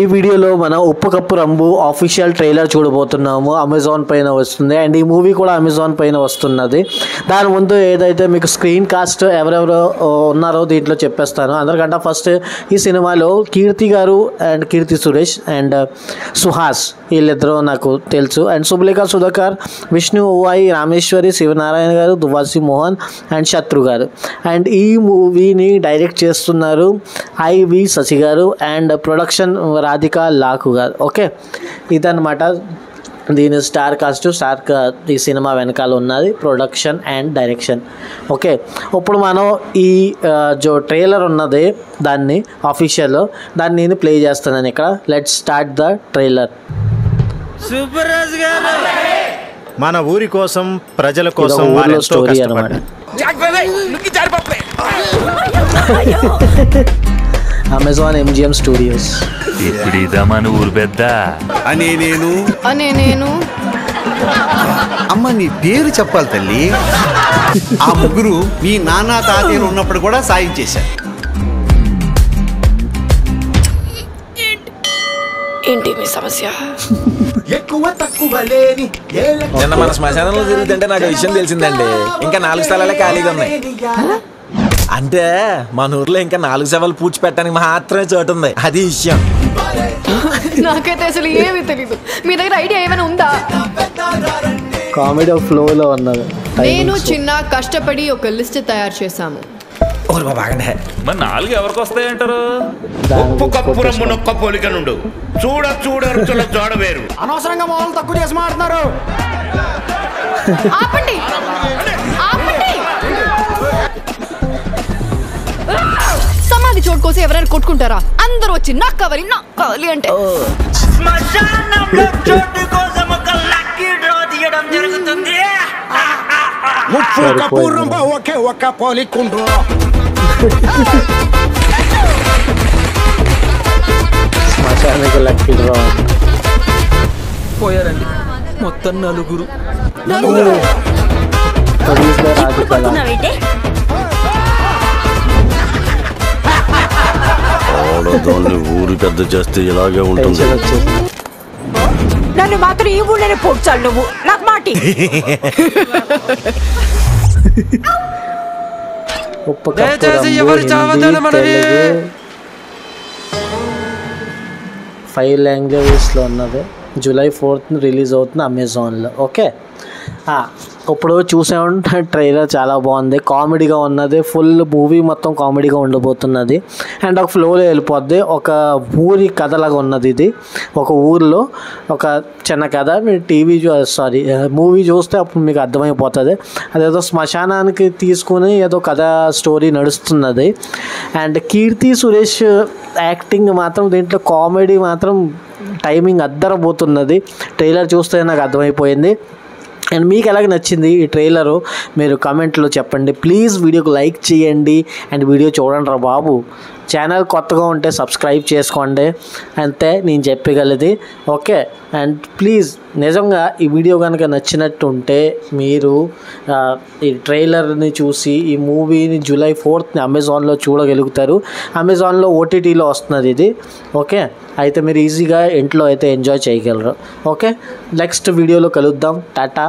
ఈ వీడియోలో మనం ఉప్పు కప్పు రంబు ఆఫీషియల్ ట్రైలర్ చూడబోతున్నాము. అమెజాన్ పైన వస్తుంది అండ్ ఈ మూవీ కూడా అమెజాన్ పైన వస్తున్నది. దాని ముందు ఏదైతే మీకు స్క్రీన్ కాస్ట్ ఎవరెవరో ఉన్నారో దీంట్లో చెప్పేస్తాను. అందరికంటే ఫస్ట్ ఈ సినిమాలో కీర్తి గారు అండ్ కీర్తి సురేష్ అండ్ సుహాస్ వీళ్ళిద్దరూ నాకు తెలుసు. అండ్ శుభలేఖ సుధాకర్, విష్ణు ఓవాయి, రామేశ్వరి, శివనారాయణ గారు, దువాసి మోహన్ అండ్ శత్రు గారు. అండ్ ఈ మూవీని డైరెక్ట్ చేస్తున్నారు ఐవి శశి గారు అండ్ ప్రొడక్షన్ రాధికా లాకు గారు. ఓకే, ఇదన్నమాట దీని స్టార్ కాస్ట్. ఈ సినిమా వెనకాల ఉన్నది ప్రొడక్షన్ అండ్ డైరెక్షన్. ఓకే, ఇప్పుడు మనం ఈ జో ట్రైలర్ ఉన్నది దాన్ని ఆఫీషియల్ దాన్ని నేను ప్లే చేస్తున్నాను ఇక్కడ. Let's start the trailer. మన ఊరి కోసం, ప్రజల కోసం స్టోరీ అన్నమాట. Amazon MGM studios. ఇప్పుడు ఇదా మన ఊరు పెద్ద అనే నేను అమ్మ నీ పేరు చెప్పాలి తల్లి. ఆ ముగ్గురు మీ నాన్న తాతయ్యలు ఉన్నప్పుడు కూడా సాయం చేశారు. ఏంటి మీ సమస్య? నిన్న మన శ్మశానంలో తిరుగుతుంటే నాకు విషయం తెలిసిందండి. ఇంకా 4 స్థలాలే ఖాళీగా ఉన్నాయి. అంటే మన ఊర్లో ఇంకా 4 శవాలు పూడ్చి పెట్టడానికి మాత్రమే చోటు ఉంది. అది విషయం. నాకైతే అసలు ఏమీ తెలీదు. మీ దగ్గర ఐడియా ఏమైనా ఉందా? కామెడీ ఫ్లోలో ఉన్నది. నేను చిన్న కష్టపడి ఒక లిస్ట్ తయారు చేశాము. మరి 4 ఎవరికి వస్తాయంటారు? ఉప్పు కప్పు రంబు నొక్క పోలిక నుండు చూడ జోడ వేరు. అనవసరంగా మొదలు తక్కువ చేసి మాట్లాడుతున్నారు. ఆపండి, ఆపండి. సమాధి చోటు కోసం ఎవరైనా కొట్టుకుంటారా? అందరూ వచ్చి నాకు కావాలి అంటే ఉప్పు కప్పు రంబు ఒకే ఒక్క పోలికుండ్రు. శ్మశానికి లక్కీ డ్రా. పోయారండి మొత్తం 4. ఆడదాన్ని ఊరి పెద్ద చేస్తే ఇలాగే ఉంటుంది. నన్ను మాత్రం ఈ ఊళ్ళోనే పోడ్చాలి నువ్వు. నాకు మాటి. ఉప్పు కప్పు 5 లాంగ్వేజెస్లో ఉన్నది. July 4th రిలీజ్ అవుతుంది అమెజాన్లో. ఓకే, ఇప్పుడు చూసామంటే ట్రైలర్ చాలా బాగుంది. కామెడీగా ఉన్నది. ఫుల్ మూవీ మొత్తం కామెడీగా ఉండబోతున్నది. అండ్ ఒక ఫ్లోలో వెళ్ళిపోద్ది. ఒక ఊరి కథలాగా ఉన్నది ఇది. ఒక ఊరిలో ఒక చిన్న కథ. మీరు మూవీ చూస్తే అప్పుడు మీకు అర్థమైపోతుంది. అదేదో శ్మశానానికి తీసుకుని ఏదో కథ స్టోరీ నడుస్తున్నది. అండ్ కీర్తి సురేష్ యాక్టింగ్ మాత్రం దీంట్లో కామెడీ మాత్రం టైమింగ్ అద్దరబోతున్నది. ట్రైలర్ చూస్తే నాకు అర్థమైపోయింది. అండ్ మీకు ఎలాగ నచ్చింది ఈ ట్రైలరు మీరు కామెంట్లో చెప్పండి. ప్లీజ్ వీడియోకి లైక్ చేయండి అండ్ వీడియో చూడండి రా బాబు. ఛానల్ కొత్తగా ఉంటే సబ్స్క్రైబ్ చేసుకోండి. అంతే నేను చెప్పగలది. ఓకే, అండ్ ప్లీజ్ నిజంగా ఈ వీడియో కనుక నచ్చినట్టు ఉంటే మీరు ఈ ట్రైలర్ని చూసి ఈ మూవీని July 4th అమెజాన్లో చూడగలుగుతారు. అమెజాన్లో OTTలో వస్తున్నది ఇది. ఓకే, అయితే మీరు ఈజీగా ఇంట్లో అయితే ఎంజాయ్ చేయగలరు. ఓకే, నెక్స్ట్ వీడియోలో కలుద్దాం. టాటా.